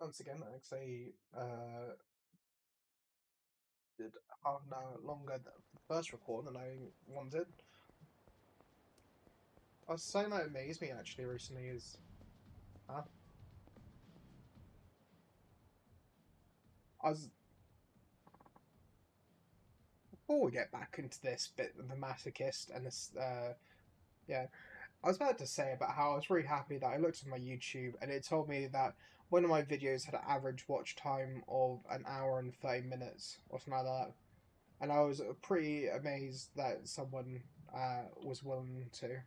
Once again, I'd say did half an hour longer than the first record than I wanted. I was saying that amazed me actually recently is uh, I was before we get back into this bit of the masochist and this yeah, I was about to say about how I was really happy that I looked at my YouTube and it told me that one of my videos had an average watch time of an hour and 30 minutes or something like that. And I was pretty amazed that someone was willing to.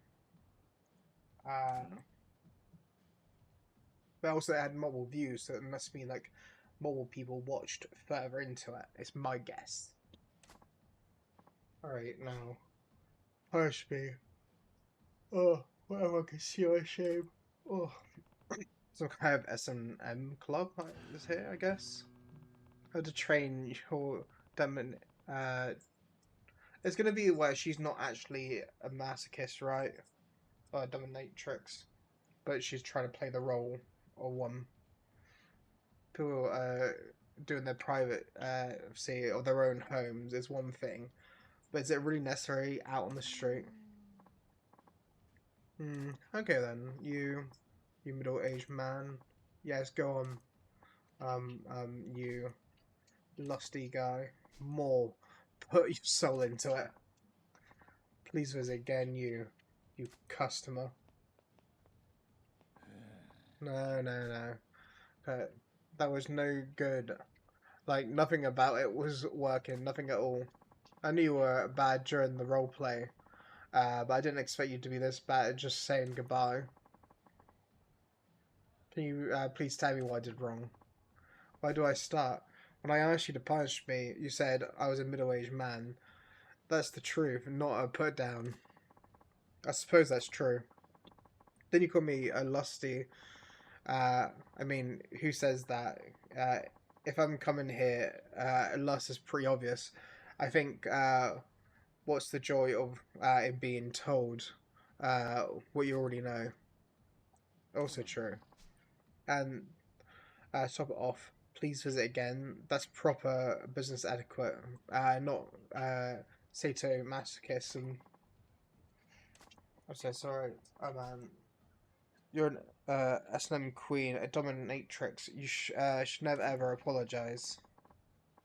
But also it had multiple views, so it must mean like multiple people watched further into it. It's my guess. Alright, now. Push me. Oh, whatever I can see my shame. Oh. Some kind of S&M club is here, I guess. How to train your demon. It's gonna be where she's not actually a masochist, right? Or a dominatrix. But she's trying to play the role of one. People doing their private say or their own homes is one thing, but is it really necessary out on the street? Okay then, you middle-aged man. Yes, go on. You lusty guy. More. Put your soul into it. Please visit again, you customer. No, no, no. But that was no good. Like, nothing about it was working, nothing at all. I knew you were bad during the roleplay, but I didn't expect you to be this bad at just saying goodbye. Can you please tell me what I did wrong? Why do I start? When I asked you to punish me, you said I was a middle-aged man. That's the truth, not a put down. I suppose that's true. Then you call me a lusty. I mean, who says that? Uh, if I'm coming here, lust is pretty obvious. I think, what's the joy of it being told what you already know? Also true. And top it off. Please visit again. That's proper business etiquette. Not sadomasochist. And I'm so sorry. You're an S&M queen, a dominatrix. You should never ever apologize.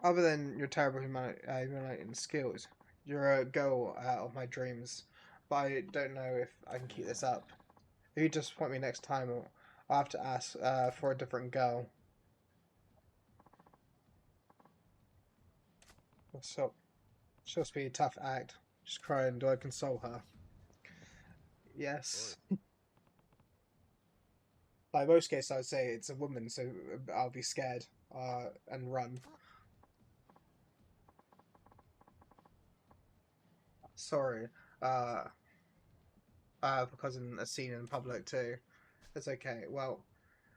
Other than your terrible humiliating skills, you're a girl of my dreams. But I don't know if I can keep this up. If you disappoint me next time, I'll have to ask for a different girl. So, she'll be a tough act. She's crying. Do I console her? Yes. Like most cases, I'd say it's a woman, so I'll be scared and run. Sorry. Uh, because in a scene in public too. It's okay. Well,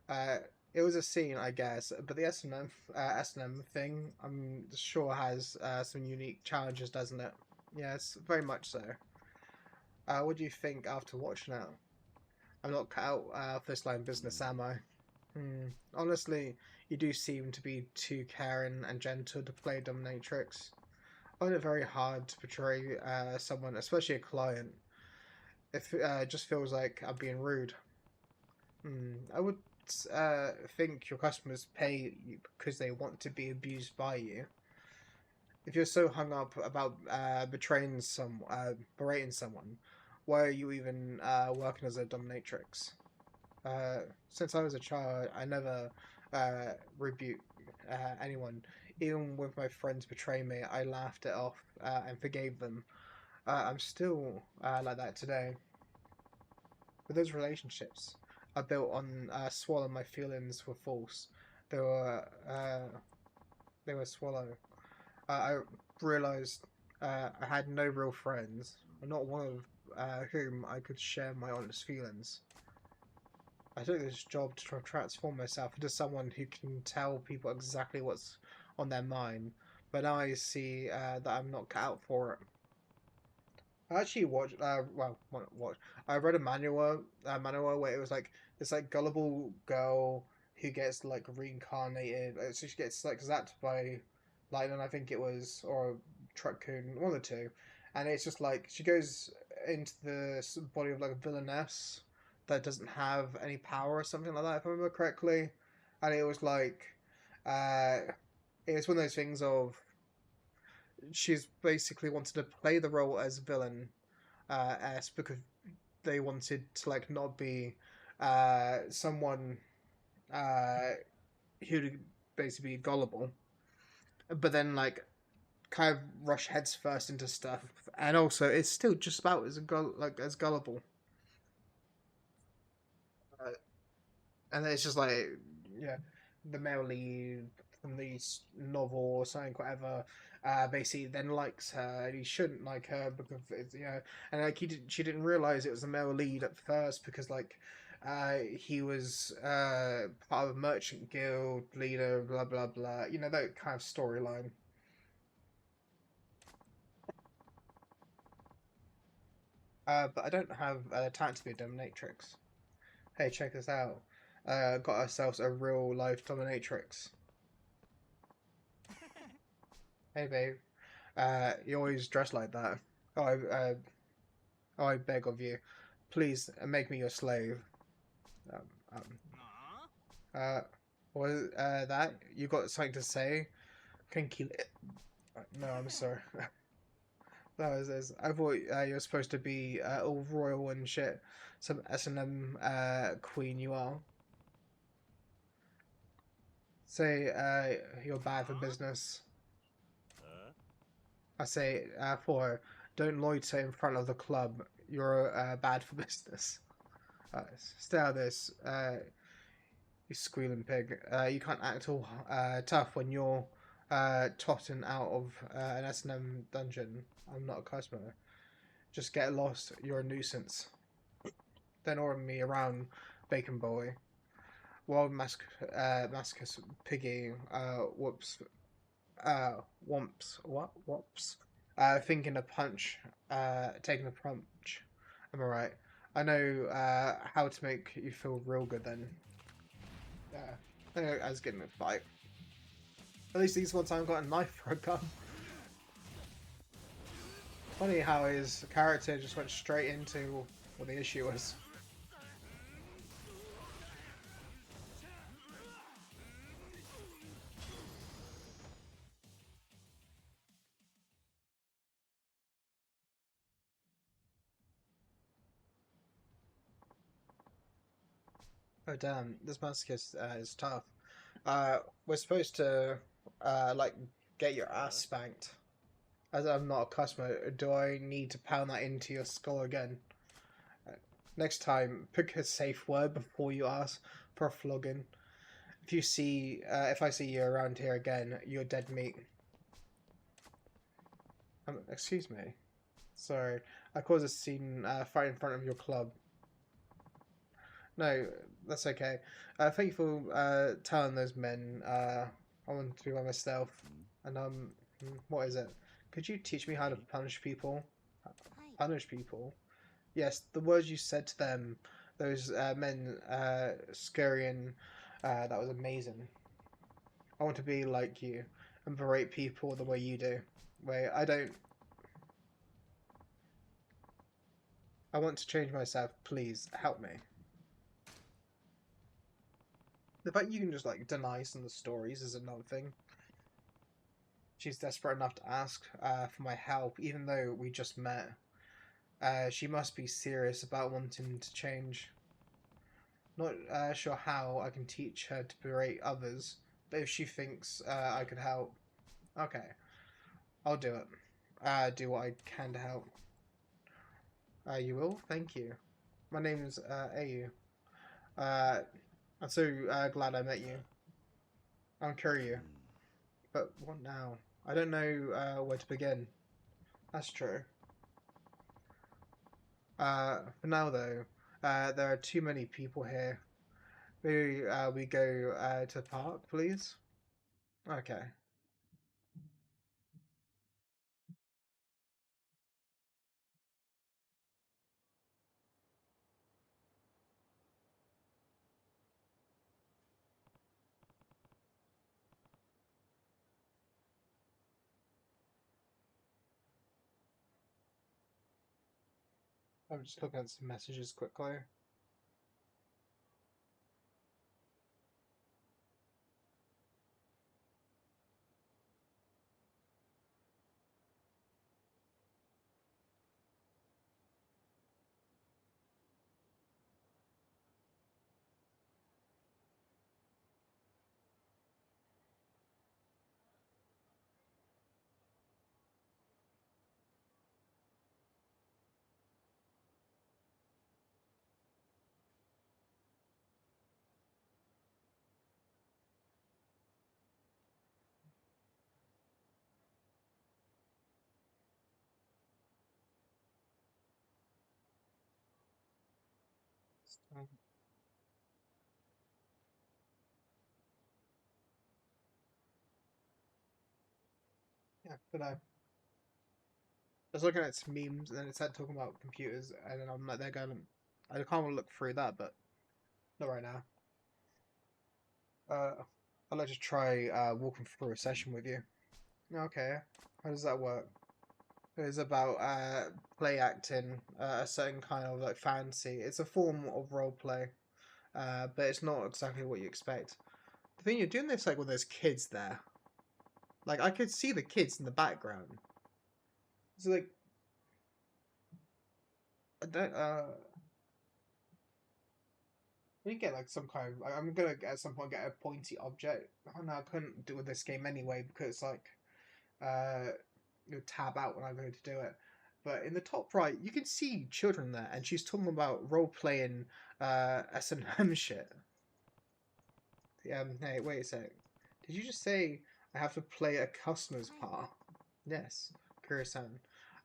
uh, it was a scene, I guess, but the S&M thing, I'm sure has some unique challenges, doesn't it? Yes, very much so. What do you think after watching it? I'm not cut out for this line of business, am I? Honestly, you do seem to be too caring and gentle to play dominatrix. I find it very hard to portray someone, especially a client. It just feels like I'm being rude. I would think your customers pay you because they want to be abused by you. If you're so hung up about berating someone, why are you even working as a dominatrix? Since I was a child, I never rebuked anyone. Even with my friends betraying me, I laughed it off and forgave them. I'm still like that today. But those relationships are built on swallowing my feelings were false. They were swallow. I realized I had no real friends, not one of whom I could share my honest feelings. I took this job to transform myself into someone who can tell people exactly what's on their mind, but now I see that I'm not cut out for it. I actually watched, well, not watched. I read a manual where it was like this like gullible girl who gets like reincarnated. So she gets like zapped by lightning, I think it was, or Truckcoon, one of the two. And it's just like she goes into the body of like a villainess that doesn't have any power or something like that, if I remember correctly. And it was like, uh, it was one of those things of she's basically wanted to play the role as villain, as because they wanted to like not be someone uh who'd basically be gullible, but then like kind of rush heads first into stuff, and also it's still just about as as gullible, uh, and it's just like yeah, the male lead from the novel or something, whatever. Basically, then likes her, and he shouldn't like her because it's, and like she didn't realize it was the male lead at first because like he was part of a merchant guild leader, blah blah blah. You know that kind of storyline. But I don't have time to be a dominatrix. Hey, check this out. Got ourselves a real life dominatrix. Hey, babe. You always dress like that. Oh, I beg of you, please make me your slave. Um, um, uh, was that you got something to say? Can kill it. No, I'm sorry. I thought you were supposed to be all royal and shit. Some S&M queen you are. Say you're bad for business. I say for don't loiter in front of the club. You're bad for business. Uh, Stay out of this. You squealing pig. You can't act all tough when you're trotting out of an S&M dungeon. I'm not a customer. Just get lost. You're a nuisance. Don't order me around, bacon boy. Wild Mascus piggy. Whoops. Whomps. What? Whoops. Thinking a punch. Taking a punch. Am I right? I know how to make you feel real good then. Yeah. I was getting a fight. At least these one time got a knife for a gun. Funny how his character just went straight into what the issue was. Oh damn, this masochist is tough. We're supposed to like get your ass spanked. As I'm not a customer, do I need to pound that into your skull again? Uh, Next time, pick a safe word before you ask for a flogging. If I see you around here again, you're dead meat. Excuse me. Sorry, I caused a scene right in front of your club. No, that's okay. Thank you for telling those men. I want to be by myself. And what is it? Could you teach me how to punish people? Punish people? Yes, the words you said to them, those men, scary and that was amazing. I want to be like you and berate people the way you do. Wait, I don't. I want to change myself. Please help me. The fact you can just like deny some of the stories is another thing. She's desperate enough to ask for my help, even though we just met. She must be serious about wanting to change. Not sure how I can teach her to berate others, but if she thinks I could help, okay, I'll do it. Do what I can to help. You will? Thank you. My name's Ayu. Uh, I'm so glad I met you. I'm Kiryu. But what now? I don't know where to begin. That's true. For now, though, there are too many people here. We go to the park, please? Okay. I'm just looking at some messages quickly. Yeah, but I was looking at some memes and then it started talking about computers, and then I'm like, they're going. I can't want to look through that, but not right now. I'd like to try walking through a session with you. Okay, how does that work? It's about play acting, a certain kind of like fantasy. It's a form of role play, but it's not exactly what you expect. The thing you're doing this like when there's kids there. Like I could see the kids in the background. It's like I don't we get like some kind of I'm gonna at some point get a pointy object. Oh no, I couldn't do with this game anyway because like uh you tab out when I go to do it. But in the top right, you can see children there, and she's talking about role playing S&M shit. Hey, wait a sec. Did you just say I have to play a customer's part? Yes, Kuro-san.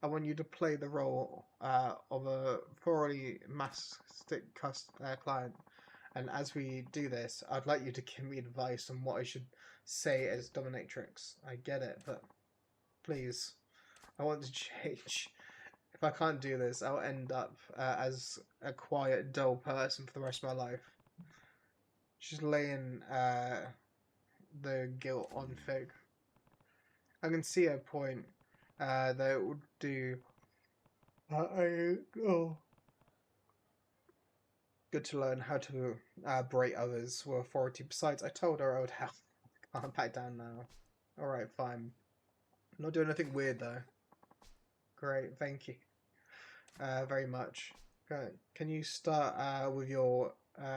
I want you to play the role of a thoroughly mastic client. And as we do this, I'd like you to give me advice on what I should say as dominatrix. I get it, but please, I want to change. If I can't do this, I'll end up as a quiet, dull person for the rest of my life. She's laying the guilt on Fig. I can see her point that it would do. Oh, good to learn how to berate others with authority. Besides, I told her I would help. Can't back down now. Alright, fine. I'm not doing anything weird though. Great, thank you very much. Can you start with your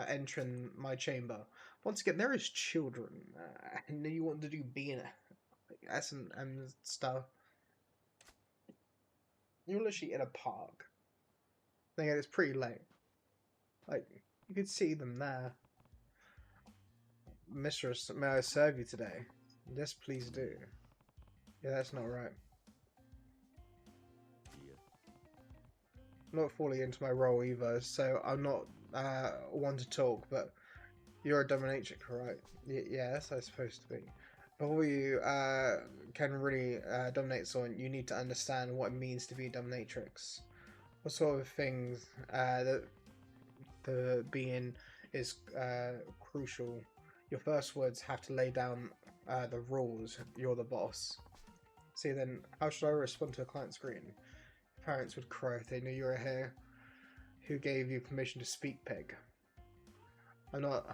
entering my chamber? Once again, there is children. I know you want to do being S&M stuff. You're literally in a park. Again, it's pretty late. Like, you could see them there. Mistress, may I serve you today? Yes, please do. Yeah, that's not right. I'm not falling into my role either, so I'm not one to talk, but you're a dominatrix, right? Yes, I'm supposed to be. Before you can really dominate someone, you need to understand what it means to be a dominatrix. What sort of things that the being is crucial. Your first words have to lay down the rules. You're the boss. See, then, how should I respond to a client screen? Parents would cry if they knew you were here. Who gave you permission to speak, pig? I'm not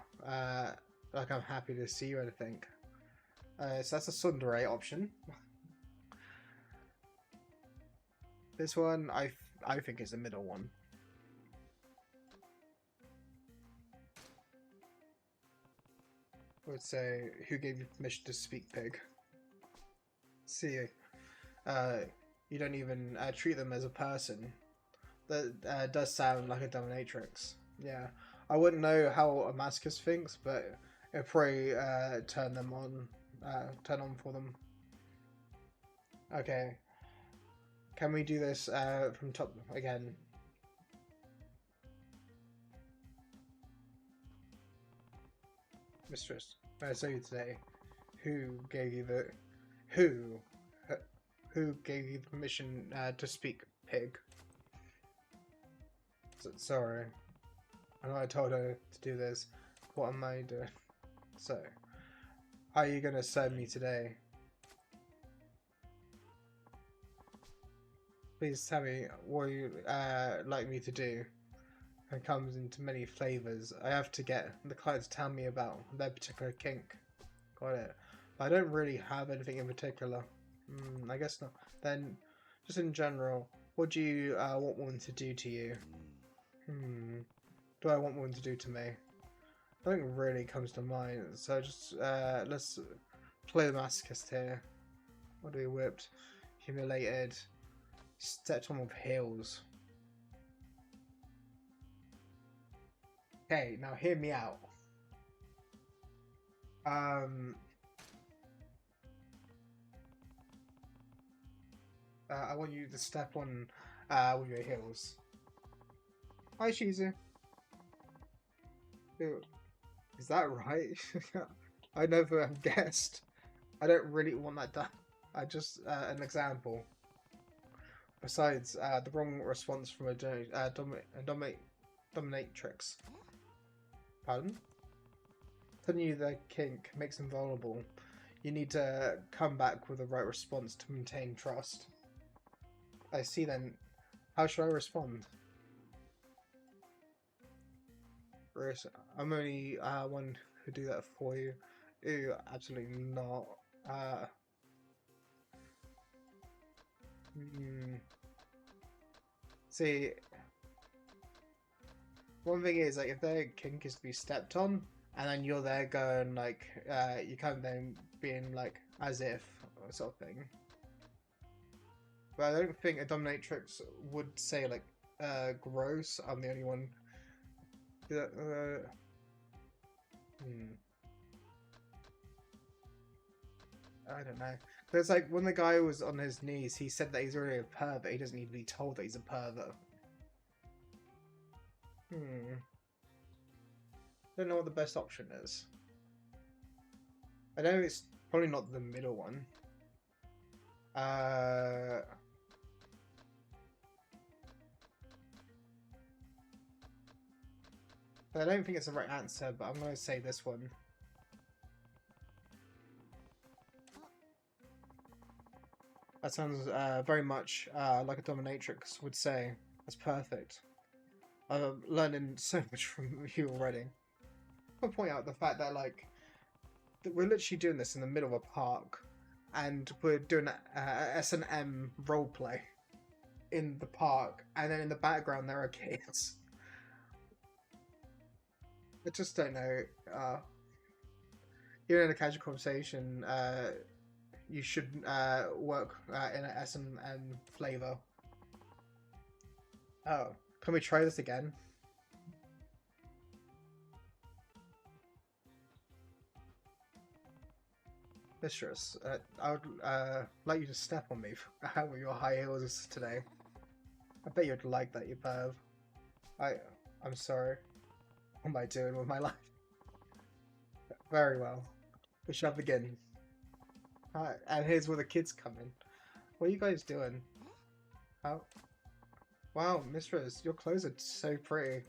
like I'm happy to see you or anything. So that's a tsundere option. This one, I think is the middle one. I would say, who gave you permission to speak, pig? See, you don't even treat them as a person. That does sound like a dominatrix. Yeah, I wouldn't know how a masochist thinks, but it probably turn on for them. Okay, can we do this from top again? Mistress, I say you today. Who gave you the who who gave you the permission to speak, pig? Sorry, I know I told her to do this. What am I doing? So, how are you gonna serve me today? Please tell me what you like me to do. It comes into many flavors. I have to get the client to tell me about their particular kink. Got it. But I don't really have anything in particular. I guess not. Then, just in general, what do you want women to do to you? Do I want women to do to me? Nothing really comes to mind. So just let's play the masochist here. What do we whipped? Humiliated. Stepped on with heels. Okay, now hear me out. I want you to step on with your heels. Hi, Shizu. Ew. Is that right? I never have guessed. I don't really want that done. I just an example. Besides, the wrong response from a dominatrix. Pardon? Telling you the kink makes them vulnerable. You need to come back with the right response to maintain trust. I see then. How should I respond? I'm only one who do that for you. Ew, absolutely not. See, one thing is like if their kink is to be stepped on, and then you're there going like, you kind of then being like as if sort of thing. But I don't think a dominatrix would say like, gross. I'm the only one. I don't know. Because like when the guy was on his knees, he said that he's already a pervert. He doesn't need to be told that he's a pervert. Don't know what the best option is. I know it's probably not the middle one. But I don't think it's the right answer, but I'm going to say this one. That sounds very much like a dominatrix would say. That's perfect. I'm learning so much from you already. I'll point out the fact that like that we're literally doing this in the middle of a park, and we're doing a S&M roleplay in the park, and then in the background there are kids. I just don't know. You're in a casual conversation. You should work in an S&M flavor. Oh, can we try this again? Mistress, I would like you to step on me with your high heels today. I bet you'd like that, you perv. I'm sorry. What am I doing with my life? Very well. We shall begin. And here's where the kids come in. What are you guys doing? Oh. Wow, mistress, your clothes are so pretty.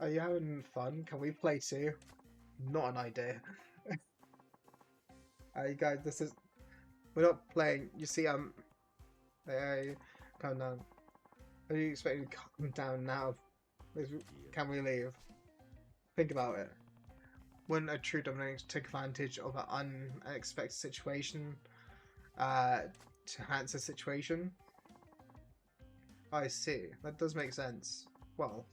Are you having fun? Can we play too? Not an idea. You guys, this is... We're not playing. You see, hey, calm down. Are you expecting to calm down now? Can we leave? Think about it. Wouldn't a true dominatrix take advantage of an unexpected situation to enhance the situation? I see. That does make sense. Well,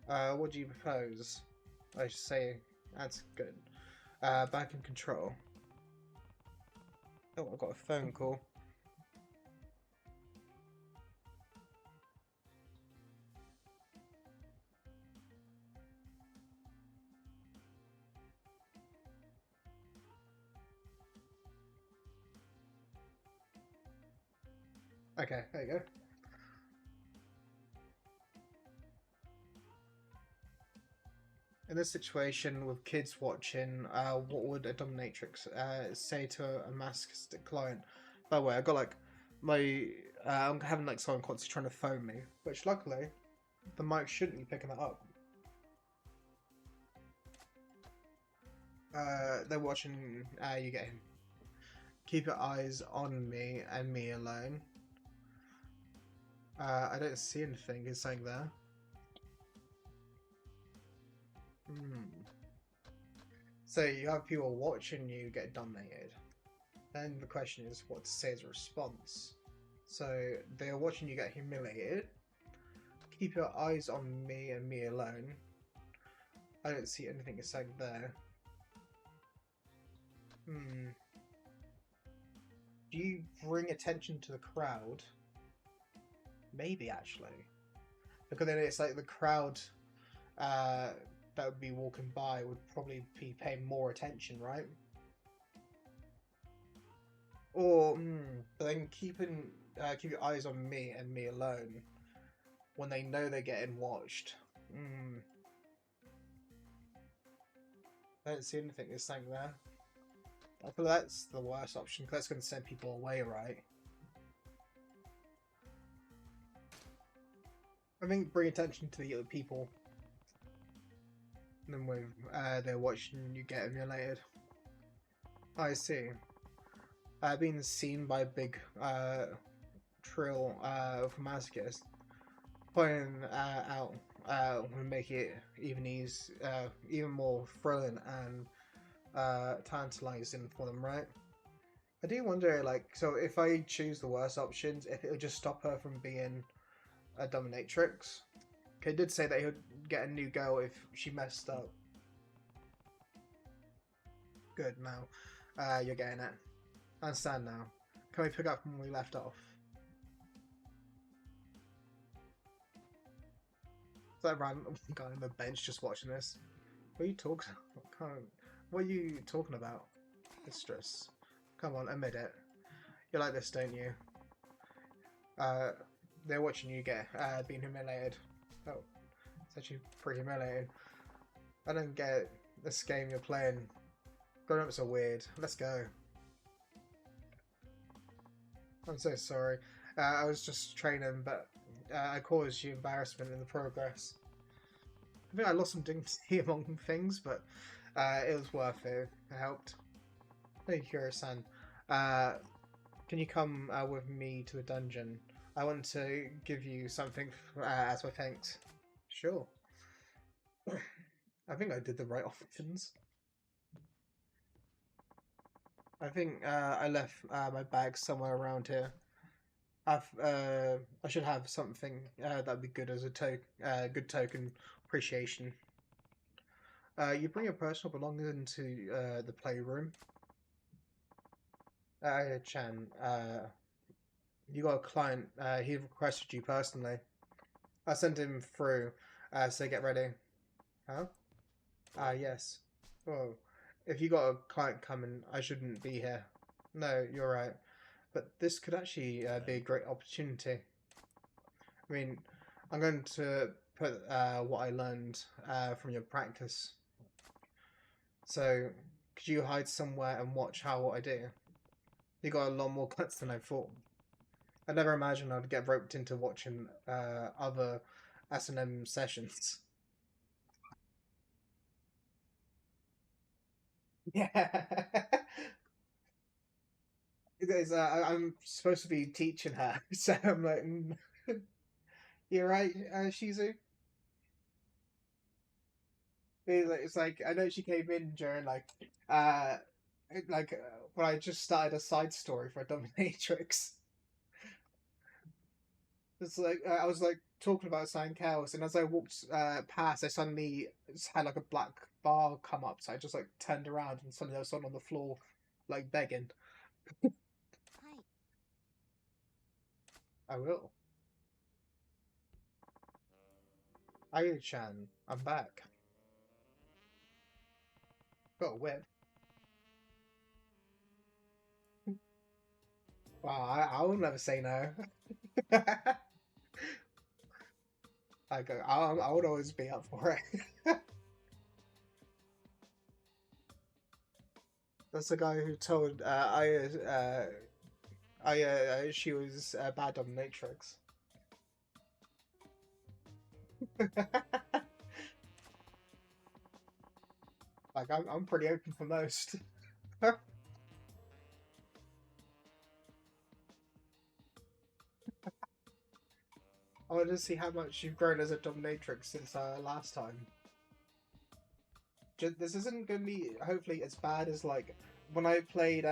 what do you propose? I should say that's good. Back in control. Oh, I got a phone call. Okay, there you go. In this situation with kids watching, what would a dominatrix say to a masochistic client? By the way, I got like my I'm having like someone constantly trying to phone me, which luckily the mic shouldn't be picking that up. They're watching. You get him. Keep your eyes on me and me alone. I don't see anything. Is something there? Hmm. So you have people watching you get dominated. Then the question is what to say as a response. So they are watching you get humiliated. Keep your eyes on me and me alone. I don't see anything is saying there. Hmm. Do you bring attention to the crowd? Maybe actually. Because then it's like the crowd that would be walking by would probably be paying more attention, right? Or, but then keep your eyes on me and me alone when they know they're getting watched. I don't see anything that's saying there. I feel that's the worst option because that's going to send people away, right? I think bring attention to the other people. And then with they're watching you get emulated. I see. Being seen by a big trill of masochists, pointing out will make it even more thrilling and tantalizing for them, right? I do wonder, like, so if I choose the worst options, if it would just stop her from being a dominatrix. He did say that he would get a new girl if she messed up. Good, now you're getting it. I understand now. Can we pick up from where we left off? Is that random guy on the bench just watching this? What are you talking? What are you talking about, mistress? Come on, admit it. You like this, don't you? They're watching you get being humiliated. Oh, it's actually pretty humiliating. I don't get this game you're playing. Grown-ups are weird. Let's go. I'm so sorry. I was just training, but I caused you embarrassment in the progress. I think I lost some dignity among things, but it was worth it. It helped. Hey, Kuro-san. Can you come with me to the dungeon? I want to give you something as my thanks. Sure. I think I did the right options. I think I left my bag somewhere around here. I should have something that'd be good as a good token appreciation. You bring your personal belongings into the playroom. Chan, you got a client. He requested you personally. I sent him through. So get ready. Huh? Yes. Oh, if you got a client coming, I shouldn't be here. No, you're right. But this could actually be a great opportunity. I mean, I'm going to put what I learned from your practice. So, could you hide somewhere and watch how I do? You got a lot more guts than I thought. I never imagined I'd get roped into watching other S&M sessions. Yeah. I'm supposed to be teaching her, so I'm like, you're right, Shizu. It's like I know she came in during uh, when I just started a side story for a dominatrix. It's like I was like talking about Sign Chaos, and as I walked past, I suddenly just had like a black bar come up, so I just like turned around and suddenly there was someone on the floor, like begging. I will. Ayu-chan, I'm back. Got a whip. Wow, I will never say no. I would always be up for it. That's the guy who told she was a bad dominatrix. Like I'm pretty open for most. wanted to see how much you've grown as a dominatrix since last time. This isn't going to be hopefully as bad as like when I played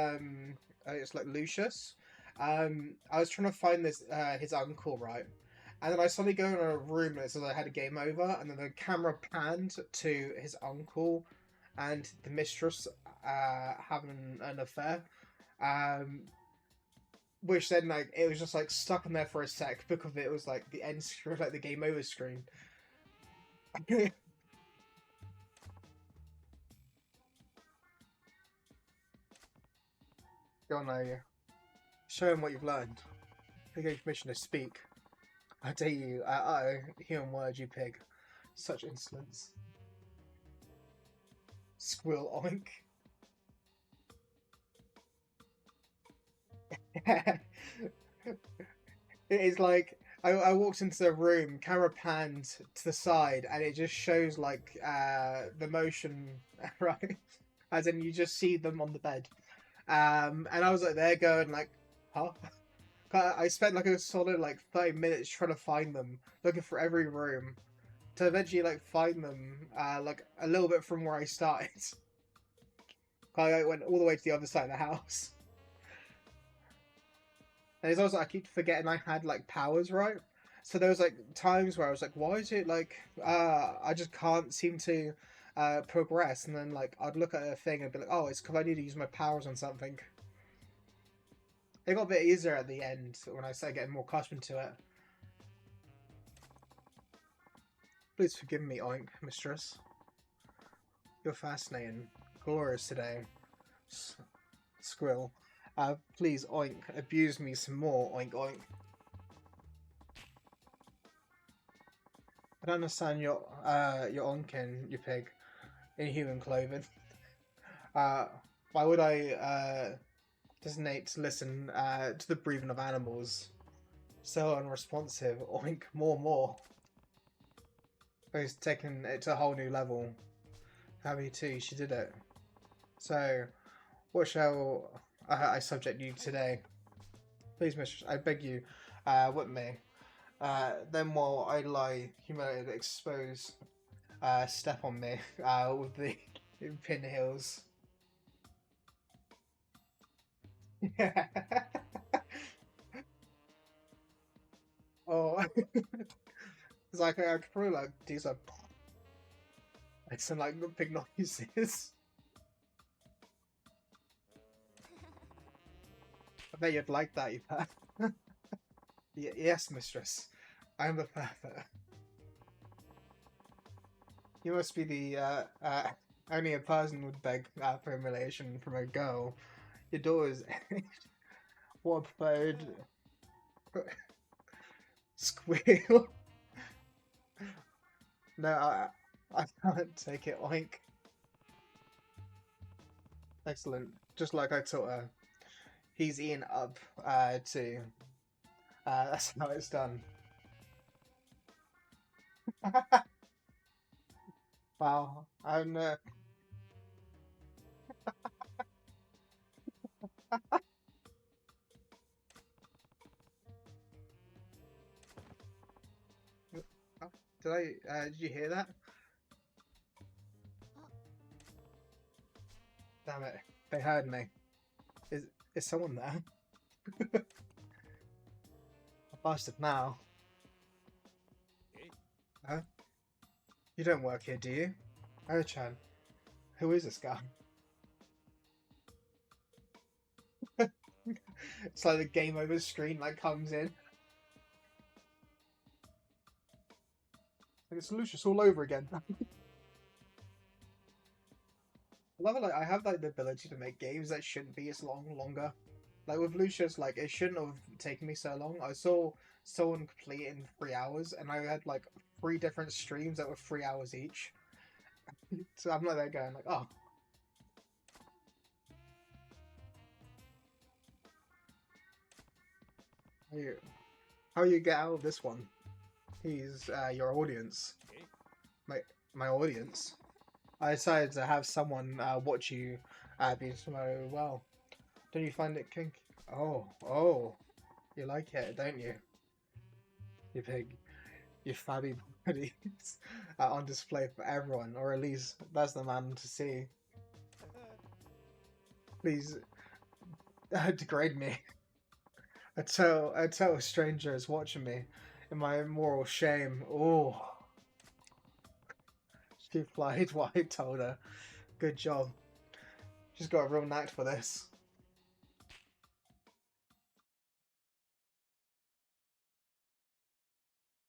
it's like Lucius. I was trying to find this his uncle, right? And then I suddenly go in a room and it says I had a game over, and then the camera panned to his uncle and the mistress having an affair. Um, which then like it was just like stuck in there for a sec because it was like the end screen, like the game over screen. Go on, now, show him what you've learned. I gave permission to speak. I dare you, human word, you pig. Such insolence. Squill oink. It is like I walked into the room, camera panned to the side, and it just shows like the motion, right? As in you just see them on the bed. And I was like there going like, huh? I spent like a solid like 30 minutes trying to find them, looking for every room, to eventually like find them like a little bit from where I started. I went all the way to the other side of the house. And it's also I keep forgetting I had like powers, right? So there was like times where I was like, why is it like I just can't seem to progress, and then like I'd look at a thing and be like, oh, it's because I need to use my powers on something. It got a bit easier at the end when I started getting more accustomed to it. Please forgive me, oink, mistress. You're fascinating. Glorious today. Squill. Please, oink, abuse me some more, oink, oink. I don't understand your oinking, you pig, in human clothing. Why would I, designate to listen, to the breathing of animals? So unresponsive, oink, more. He's taken it to a whole new level. Happy too, she did it. So, what shall I subject you today? Please, mistress, I beg you, whip me. Then while I lie humiliated, expose, step on me, with the pin heels. Yeah. Oh. It's like I could probably like do some like some like big noises. I bet you'd like that, you pet. Yes, mistress. I am the perfect. You must be the only a person would beg for humiliation from a girl. Your daughter is what a preferred squeal. No, I can't take it, oink. Excellent. Just like I taught her. He's eaten up, too. That's how it's done. Wow, I'm, did you hear that? Damn it, they heard me. Is someone there? I busted now. Huh? You don't work here, do you? Oh-chan, who is this guy? It's like the game over screen like comes in. Like it's Lucius all over again. I love it, like I have like the ability to make games that shouldn't be as longer. Like with Lucius, like it shouldn't have taken me so long. I saw someone complete it in 3 hours, and I had like 3 different streams that were 3 hours each. So I'm like there going like, oh. How you get out of this one? He's your audience. My audience. I decided to have someone watch you be so well. Don't you find it kink? Oh, you like it, don't you? You pig. your fabby bodies on display for everyone, or at least that's the man to see. Please degrade me. I tell a stranger is watching me in my moral shame. Oh, she replied what I told her. Good job. She's got a real knack for this.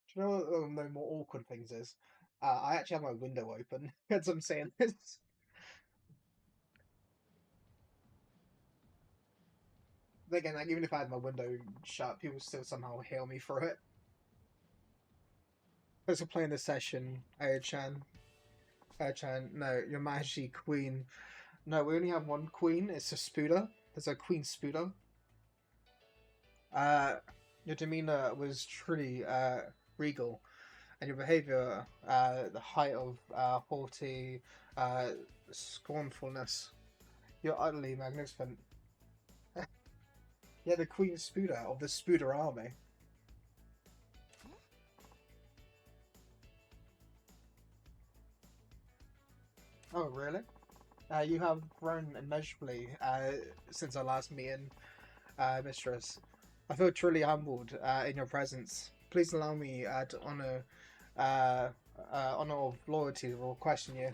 Do you know what one of the more awkward things is? I actually have my window open as I'm saying this. Again, like, even if I had my window shut, people still somehow hail me for it. Thanks for playing this session, Ayo-chan. Ayo-chan, no, your Majesty Queen. No, we only have one queen. It's a Spuda. There's a Queen Spuda. Uh, your demeanor was truly regal, and your behavior the height of haughty scornfulness. You're utterly magnificent. Yeah, the Queen Spuda of the Spuda army. Oh, really? You have grown immeasurably since our last meeting, mistress. I feel truly humbled in your presence. Please allow me to uh, honor of loyalty will question you.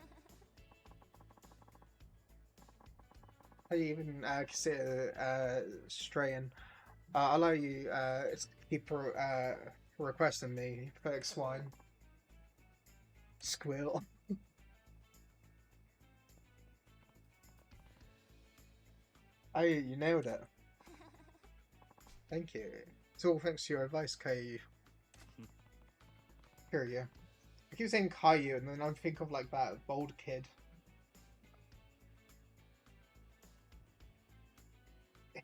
How do you even consider straying? Allow you keep requesting me, pathetic swine. Squeal. Oh, you nailed it. Thank you. It's all thanks to your advice, Caillou. Kiryu. I keep saying Caillou, and then I think of like that bold kid.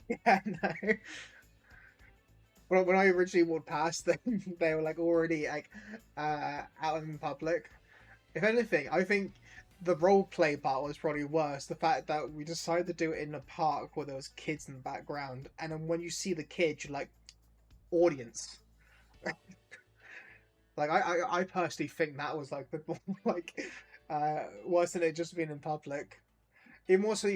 Yeah, no. When I originally walked past them, they were like already like out in public. If anything, I think the role play part was probably worse. The fact that we decided to do it in a park where there was kids in the background, and then when you see the kids, you're like, audience. Like I personally think that was like the like worse than it just being in public. Even more so,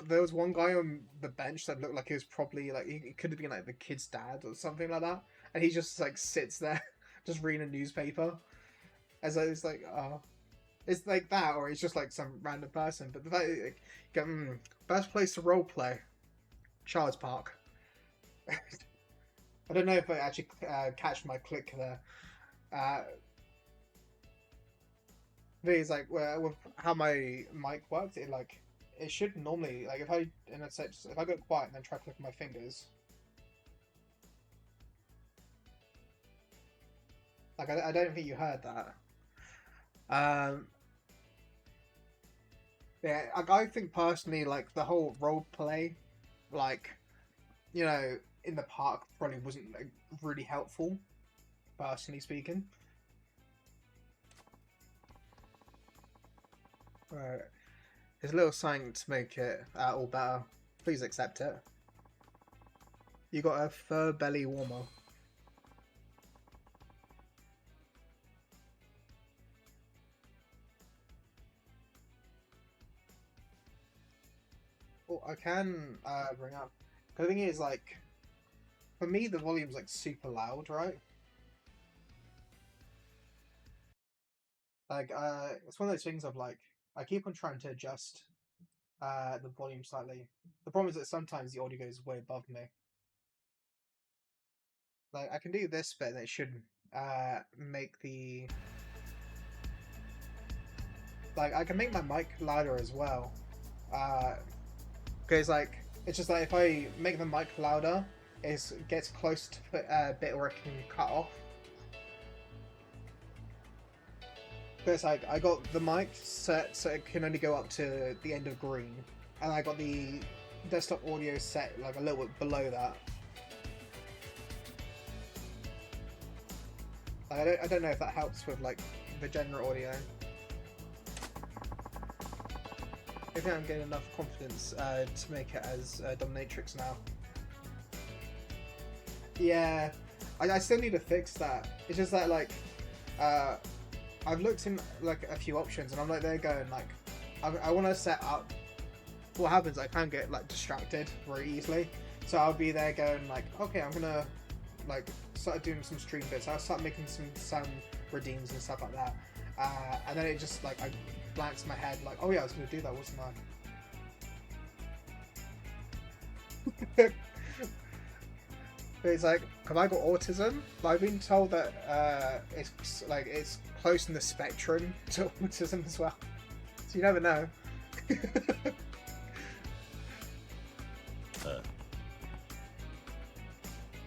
there was one guy on the bench that looked like he was probably like he could have been like the kid's dad or something like that, and he just like sits there, just reading a newspaper, as it's like it's like that, or it's just like some random person. But the fact like, best place to role play, Child's Park. I don't know if I actually catch my click there. It's like with how my mic works, it should normally like if I go quiet and then try to click my fingers, like I don't think you heard that. Um, yeah, I think personally like the whole role play, like you know, in the park probably wasn't like, really helpful, personally speaking. Right. There's a little something to make it all better. Please accept it. You got a fur belly warmer. Oh, I can bring up. The thing is, like, for me, the volume's like super loud, right? Like, it's one of those things of like, I keep on trying to adjust the volume slightly. The problem is that sometimes the audio goes way above me. Like, I can do this bit, and it should make the like I can make my mic louder as well. Because like it's just like if I make the mic louder, it gets close to a bit where it can cut off. Because like I got the mic set so it can only go up to the end of green, and I got the desktop audio set like a little bit below that. I don't know if that helps with like the general audio. I think I'm getting enough confidence to make it as Dominatrix now. Yeah, I still need to fix that. It's just that like uh, I've looked in like a few options, and I'm like there going like, I want to set up. What happens? I can get like distracted very easily, so I'll be there going like, okay, I'm gonna like start doing some stream bits. I'll start making some redeems and stuff like that, and then it just like I blanks my head like, oh yeah, I was gonna do that, wasn't I? It's like, have I got autism? I've been told that it's close in the spectrum to autism as well. So you never know.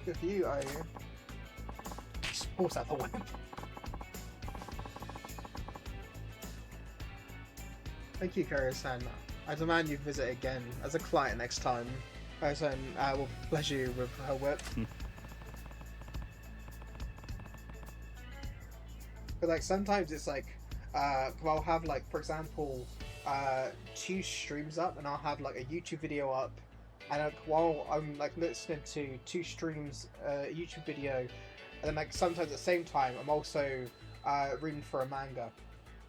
Good for you, I force out the way. Thank you, Kuro-san. I demand you visit again as a client next time. Kuro-san will pleasure you with her whip. But like sometimes it's like, I'll have like, for example, 2 streams up, and I'll have like a YouTube video up, and like, while I'm like listening to 2 streams, YouTube video, and then like sometimes at the same time I'm also reading for a manga,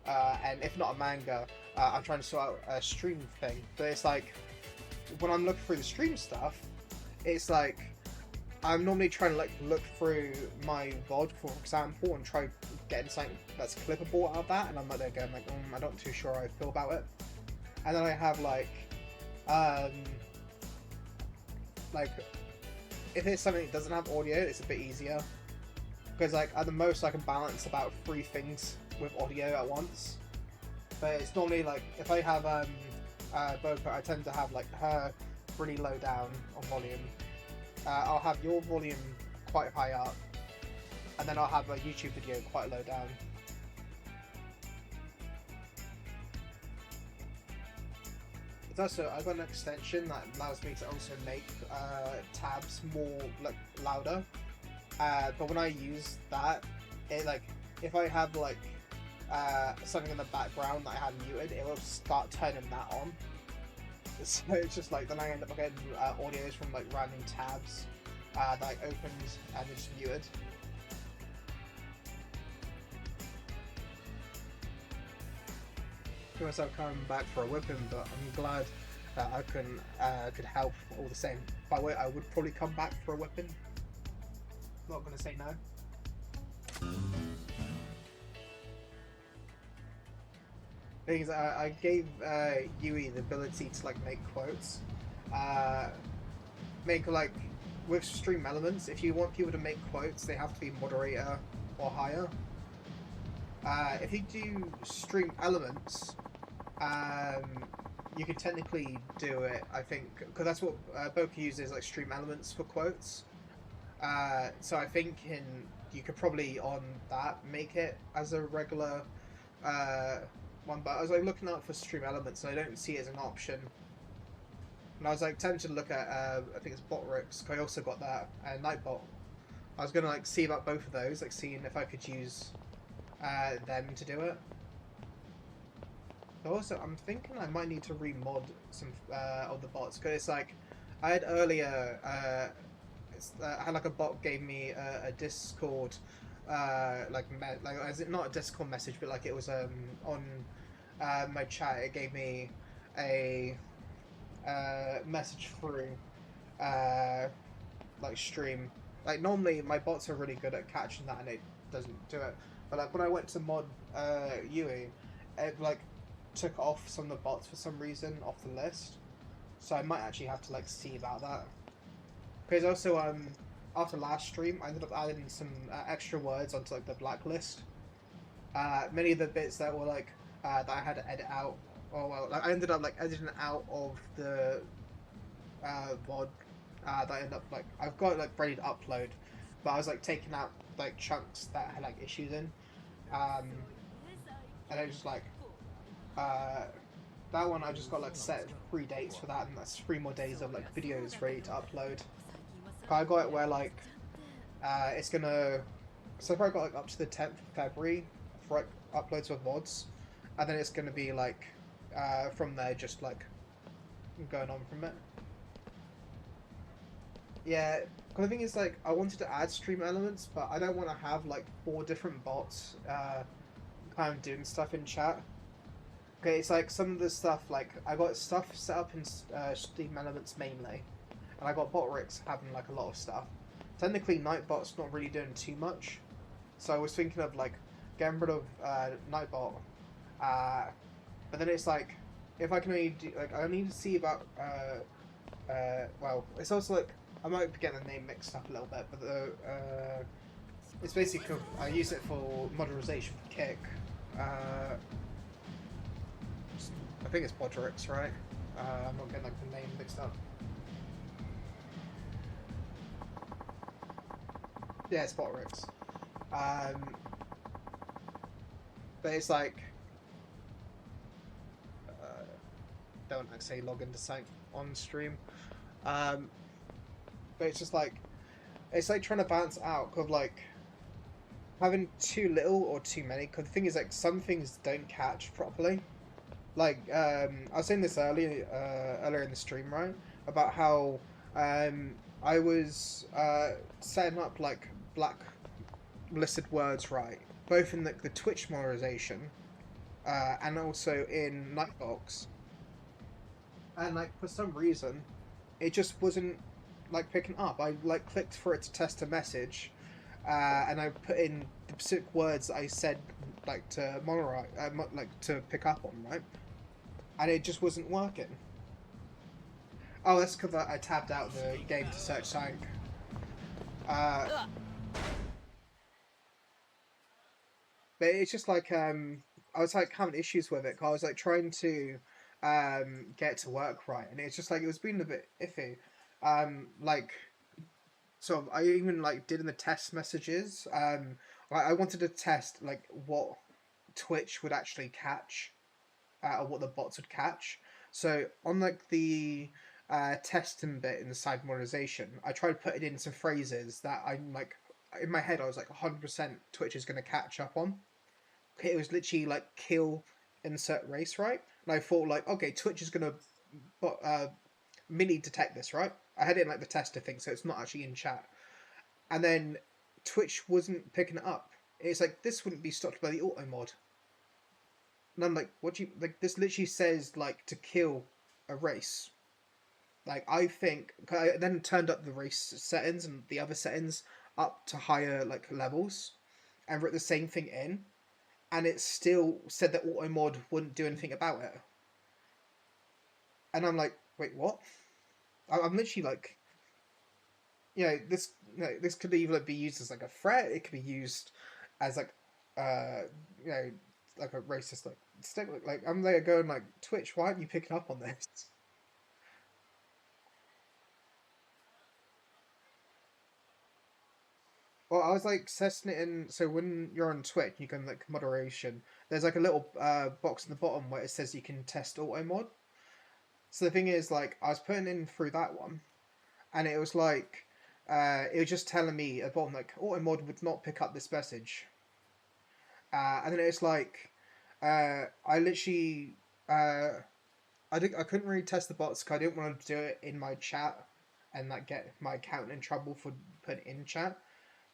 and if not a manga, I'm trying to sort out a stream thing. But it's like when I'm looking through the stream stuff, it's like I'm normally trying to like look through my VOD, for example, and try getting something that's clippable out of that, and I'm like there going like, I'm not too sure how I feel about it. And then I have like if it's something that doesn't have audio, it's a bit easier, because like at the most I can balance about 3 things with audio at once. But it's normally like if I have Boca, I tend to have like her really low down on volume. I'll have your volume quite high up, and then I'll have a YouTube video quite low down. It's also, I've got an extension that allows me to also make tabs more like louder. But when I use that, it like if I have like something in the background that I had muted, it will start turning that on. So it's just like then I end up getting audios from like random tabs that I opened and it's muted. I feel myself coming back for a whipping, but I'm glad that I could help all the same. By the way, I would probably come back for a whipping. Not gonna say no. Things I gave Yui the ability to like make quotes, make like with stream elements. If you want people to make quotes, they have to be moderator or higher. If you do stream elements, you can technically do it. I think because that's what Boka uses, like stream elements for quotes. So I think you could probably on that make it as a regular one, but I was like looking out for stream elements and I don't see it as an option. And I was like tempted to look at I think it's Botrix. I also got that Nightbot. I was gonna like see about both of those, like seeing if I could use them to do it. But also, I'm thinking I might need to remod some of the bots, because it's like I had earlier I had like a bot gave me a Discord as it not a Discord message, but like it was on my chat. It gave me a message through like stream. Like normally my bots are really good at catching that and it doesn't do it. But like when I went to mod Yui, it like took off some of the bots for some reason off the list. So I might actually have to like see about that. Because also after last stream, I ended up adding some extra words onto like the blacklist. Many of the bits that were like that I had to edit out, or well, like, I ended up like editing out of the VOD that I ended up like I've got like ready to upload, but I was like taking out like chunks that had like issues in, and I was just like that one I just got like set 3 dates for that, and that's 3 more days of like videos ready to upload. I got it where like it's gonna, so far I got like up to the 10th of February for like uploads of VODs, and then it's gonna be like from there just like going on from it. Yeah, because the thing is, like, I wanted to add stream elements, but I don't want to have like four different bots, kind of doing stuff in chat. Okay, it's like some of the stuff, like I got stuff set up in Steam Elements mainly, and I got Botrix having like a lot of stuff. Technically, Nightbot's not really doing too much, so I was thinking of like getting rid of Nightbot, uh, but then it's like if I can only do like I need to see about well, it's also like I might be getting the name mixed up a little bit, but it's basically I use it for modernization for Kick. Uh, I think it's Bodrix, right? I'm not getting like the name mixed up. Yeah, it's Bodrix. Um, but it's like don't actually log into something on stream. Um, but it's like trying to balance out of like having too little or too many. Because the thing is, like some things don't catch properly. Like I was saying this earlier in the stream, right? About how I was setting up like black listed words, right? Both in the Twitch monetization and also in Nightbox. And like for some reason, it just wasn't like picking up. I like clicked for it to test a message, and I put in the specific words I said like to monorise, like to pick up on, right? And it just wasn't working. Oh, that's because I tabbed out the game to search something. Uh, but it's just like I was like having issues with it. 'Cause I was like trying to get it to work right, and it's just like it was being a bit iffy. Like so I even like did in the test messages. I wanted to test like what Twitch would actually catch, or what the bots would catch. So on like the testing bit in the side monetization, I tried putting in some phrases that I'm like in my head I was like 100% Twitch is going to catch up on. It was literally like kill insert race, right? And I thought like okay, Twitch is going to mini detect this, right? I had it in like the tester thing, so it's not actually in chat. And then Twitch wasn't picking it up. It's like this wouldn't be stopped by the auto mod. And I'm like, what do you like? This literally says like to kill a race. Like I think I then turned up the race settings and the other settings up to higher like levels, and wrote the same thing in, and it still said that auto mod wouldn't do anything about it. And I'm like, wait, what? I'm literally like, this this could either be used as like a threat. It could be used as like, uh, you know, like a racist like stick. Like I'm there going like Twitch. Why aren't you picking up on this? Well, I was like testing it in. So when you're on Twitch, you can like moderation. There's like a little box in the bottom where it says you can test auto mod. So the thing is, like, I was putting in through that one, and it was like, it was just telling me at the bottom like auto mod would not pick up this message. And then it's like, I literally, I couldn't really test the bots because I didn't want to do it in my chat and like get my account in trouble for putting it in chat.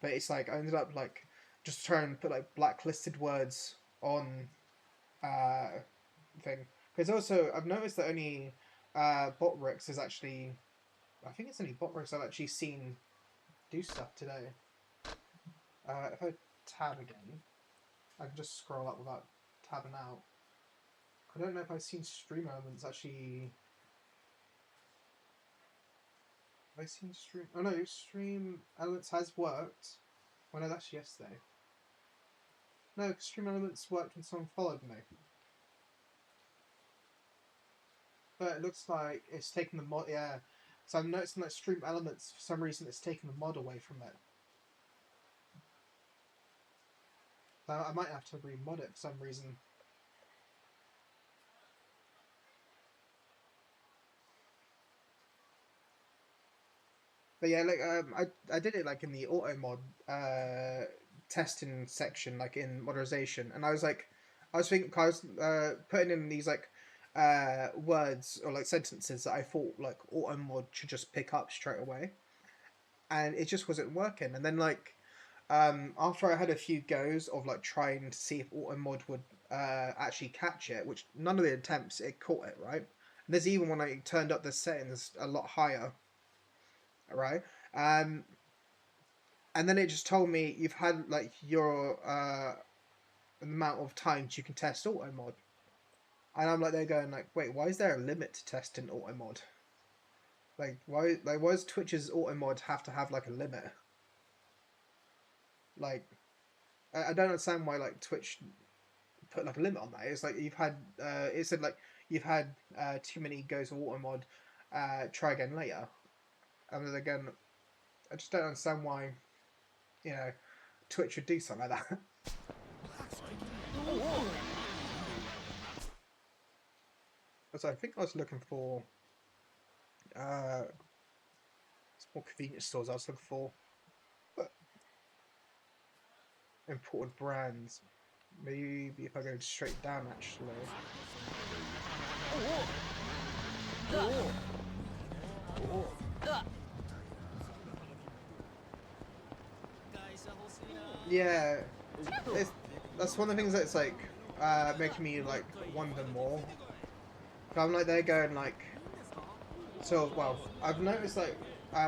But it's like I ended up like just trying to put like blacklisted words on uh thing. Because also I've noticed that only Botrix is actually I think it's only Botrix I've actually seen do stuff today. If I tab again, I can just scroll up without tabbing out. I don't know if I've seen Stream Elements actually. Have I seen Stream? Oh no, Stream Elements has worked. Well, no, that's yesterday. No, Stream Elements worked when someone followed me. But it looks like it's taken the mod. Yeah, so I'm noticing that Stream Elements for some reason it's taken the mod away from it. So I might have to remod it for some reason. But yeah, like I did it like in the auto mod testing section, like in modernization, and I was thinking, I was putting in these like words or like sentences that I thought like auto mod should just pick up straight away, and it just wasn't working. And then like after I had a few goes of like trying to see if auto mod would actually catch it, which none of the attempts it caught it, right? And there's even when I turned up the settings a lot higher, right? Um, and then it just told me you've had like your amount of times you can test auto mod, and I'm like they're going like, wait, why is there a limit to testing auto mod? Why does Twitch's auto mod have to have like a limit? Like I don't understand why like Twitch put like a limit on that. It's like you've had it said like you've had too many goes of auto mod, try again later. And then again, I just don't understand why, you know, Twitch would do something like that. So I think I was looking for uh small convenience stores. I was looking for imported brands. Maybe if I go straight down actually. Yeah, that's one of the things that's like making me like wonder more. I'm like they're going like so well. I've noticed like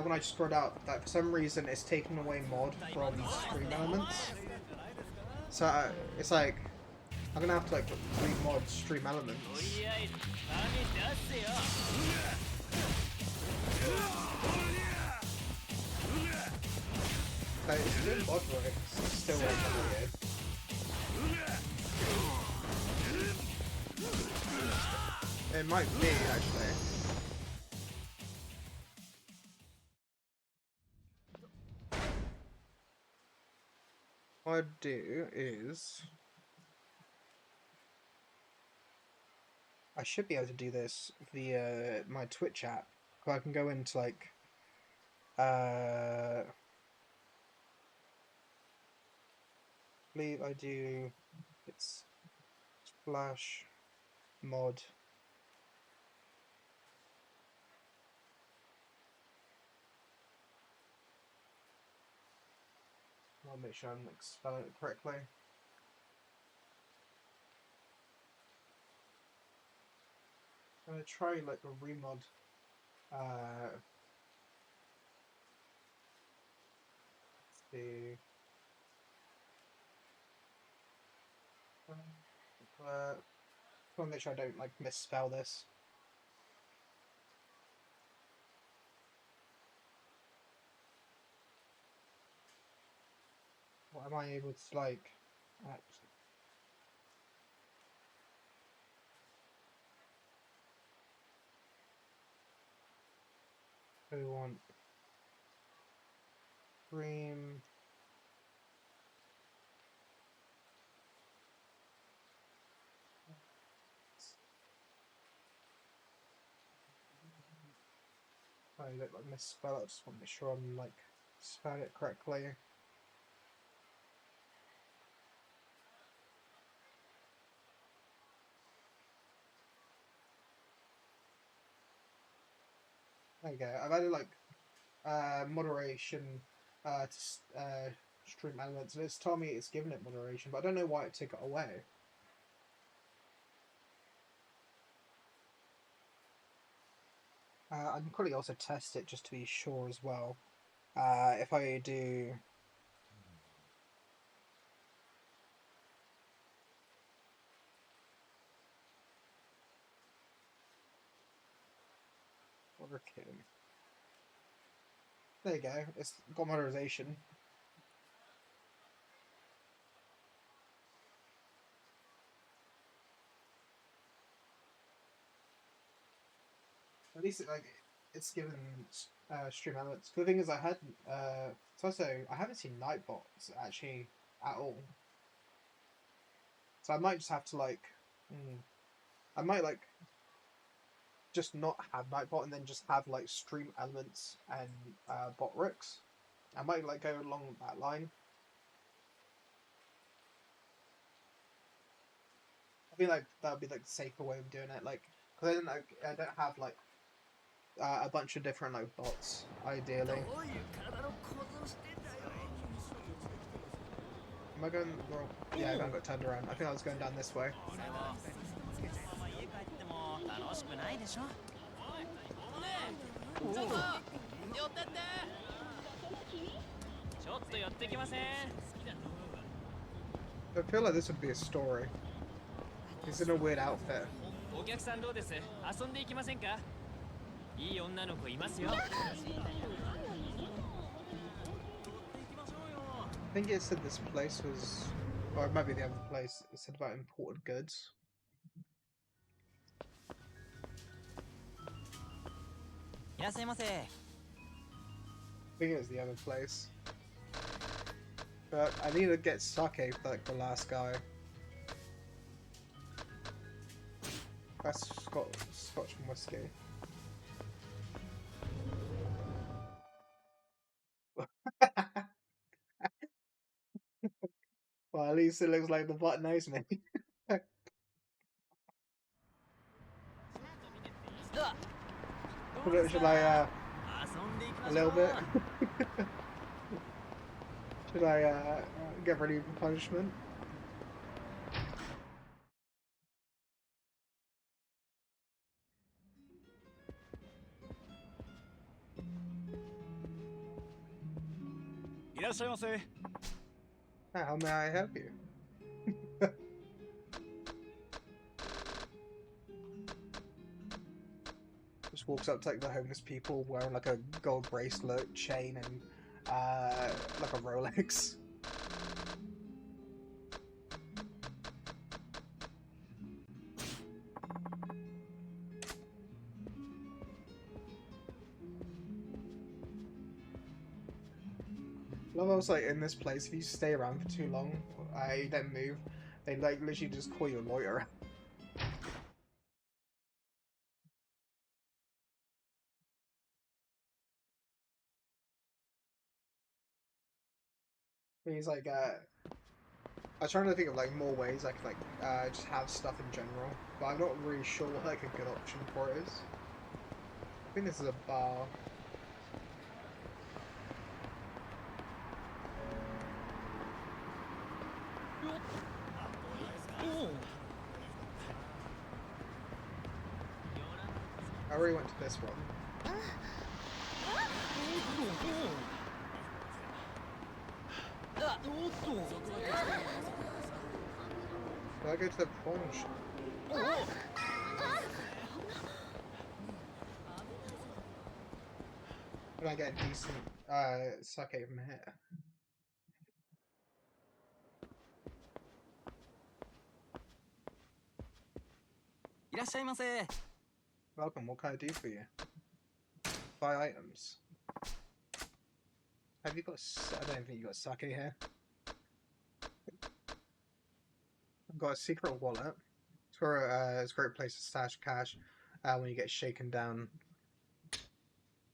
when I scrolled out that for some reason it's taken away mod from stream elements. So it's like I'm gonna have to like remod stream elements. Like, it's doing mod work. It's still like weird. It might be actually. What I'd do is I should be able to do this via my Twitch app. So I can go into like I believe I do it's splash mod. I'll make sure I'm like spelling it correctly. I'm gonna try like a remod. Let's see. I want to make sure I don't like misspell this. What am I able to like? Actually, we want stream. I don't like misspell it. I just want to make sure I'm like spelling it correctly. There you go. I've added like moderation to stream elements, and it's told me it's given it moderation, but I don't know why it took it away. I'm probably also test it just to be sure as well. If I do. Working. There you go. It's got moderation. At least it's given stream elements. The thing is, I had it's also I haven't seen Nightbots actually at all. So I might just have to like, I might like just not have Nightbot and then just have like stream elements and bot ricks. I might like go along that line. I feel like that would be like the safer way of doing it. Like, because I don't have like a bunch of different like bots, ideally. Am I going? Well, yeah, I got turned around. I think I was going down this way. I feel like this would be a story. He's in a weird outfit. I think it said this place was, or it might be the other place. It said about imported goods. I think it was the other place. But I need to get sake for like the last guy. That's Scotch and whiskey. Well, at least it looks like the bot knows me. Should I, a little bit? Should I, get ready for punishment? How may I help you? Just walks up to like the homeless people wearing like a gold bracelet, chain, and like a Rolex. Love, I was like in this place. If you stay around for too long, you don't move. They like literally just call you a loiterer. He's like, I was trying to think of like more ways I could like just have stuff in general, but I'm not really sure what like a good option for it is. I think this is a bar. I already went to this one. Did I go to the pawn shop? Can I get a decent sake from here? Welcome, what can I do for you? Buy items. Have you got... I don't think you got sake here. I've got a secret wallet. It's where it's a great place to stash cash when you get shaken down. I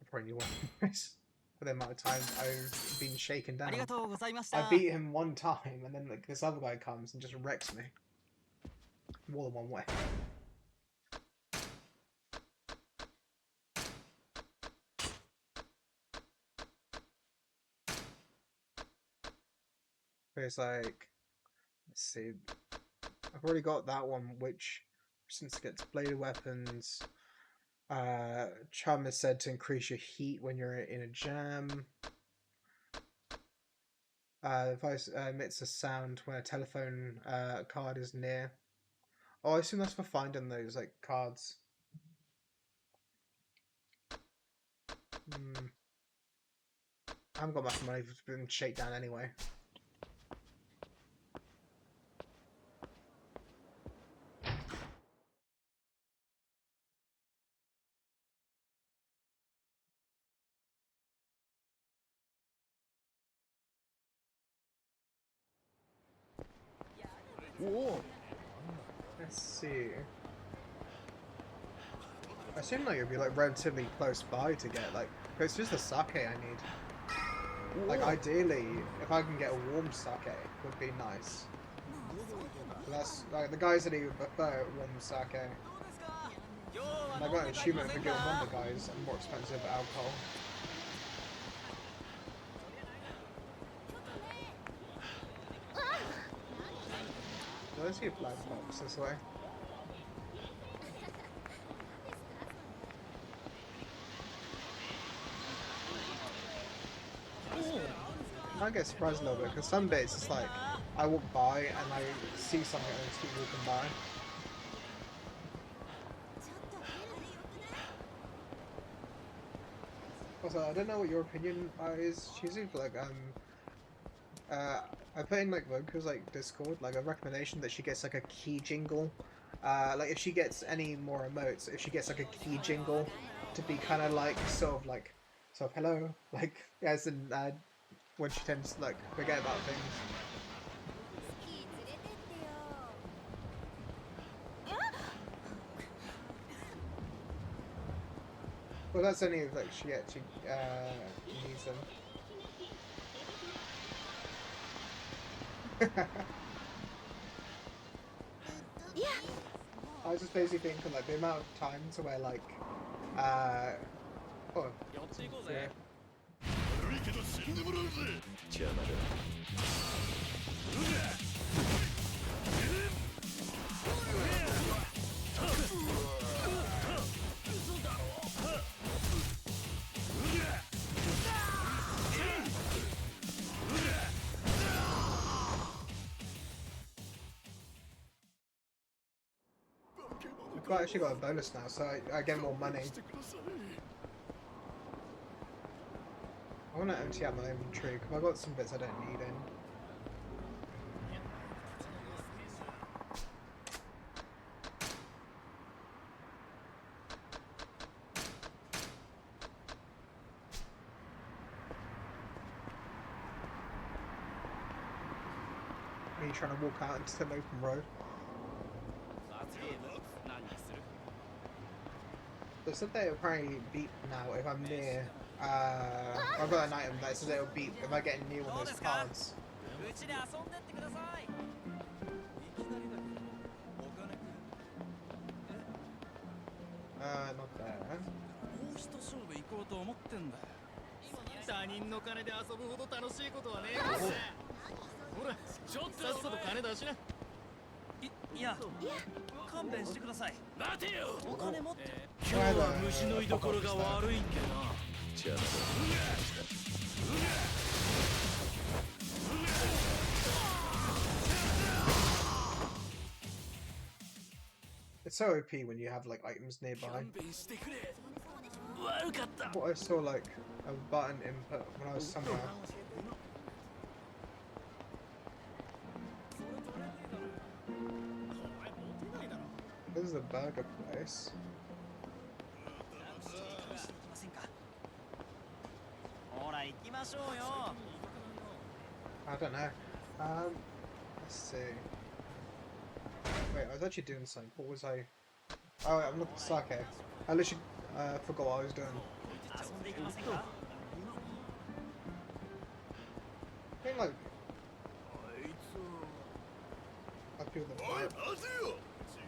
probably need one of those. For the amount of times I've been shaken down. I beat him one time and then like this other guy comes and just wrecks me. More than one way. But it's like, let's see. I've already got that one, which since it gets bladed weapons. Chum is said to increase your heat when you're in a jam. The device emits a sound when a telephone card is near. Oh, I assume that's for finding those like cards. I haven't got much money for being shakedown anyway. Whoa. Let's see. I assume like it'd be like relatively close by to get like. It's just the sake I need. Whoa. Like ideally, if I can get a warm sake, would be nice. But that's like the guys that even prefer warm sake. And I got an achievement for getting one of the guys and more expensive alcohol. Did I see a flag box this way? I get surprised a little bit because some bits it's like I walk by and I see something and I just keep walking by. Also, I don't know what your opinion is, Cheesy, but like I put in like Voku's like Discord like a recommendation that she gets like a key jingle. Like if she gets any more emotes, if she gets like a key jingle to be kind of like sort of hello, like as in when she tends to like forget about things. Well, that's only if like she actually needs them. I was just basically thinking like the amount of times where like oh yeah. I've actually got a bonus now, so I get more money. I want to empty out my inventory because I've got some bits I don't need in. Me trying to walk out into an open road. They said they will probably beep now if I'm near. I've got an item that says it will beep if I get near one of those cards. Not there. 他人の金で遊ぶほど楽しいことはねえからね。ほら、ちょっとさっさと金出しな。いや、勘弁してください。待てよ。お金持って。今日は虫の居所が悪いんけな。邪魔だ。It's so OP when you have like items nearby. What I saw like a button input when I was somewhere. This is a burger place. I don't know. Let's see. Wait, I was actually doing something. What was I? Oh, I'm looking at sake. I literally forgot what I was doing. I think like I feel the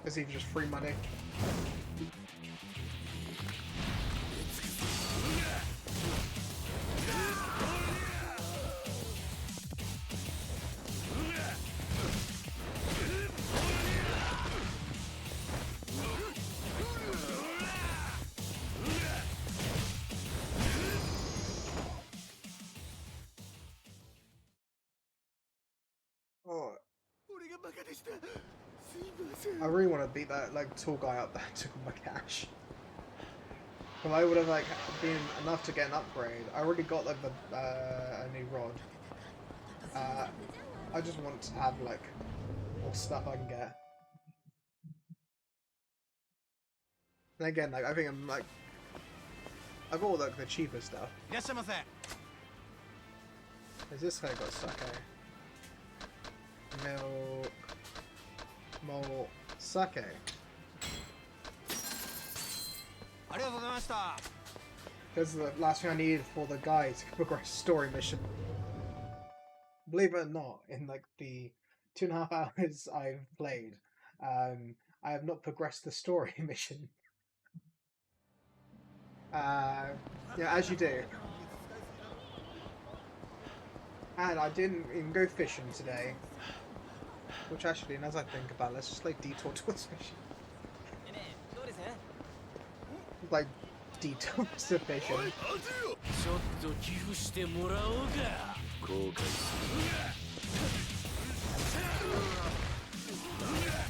is even just free money. Oh, I really want to beat that like tall guy up that took all my cash. But I would have like been enough to get an upgrade. I already got like the a new rod. I just want to have like more stuff I can get. And again, like I think I'm like I've got all like the cheaper stuff. Is this guy got sake? Milk, malt, sake. This is the last thing I needed for the guy to progress story mission. Believe it or not, in like the 2.5 hours I've played, I have not progressed the story mission. Yeah, as you do. And I didn't even go fishing today. Which actually, now as I think about it, let's just like detour towards fishing. Like, detour to fishing. ちょっと寄付してもらおうか。後悔する。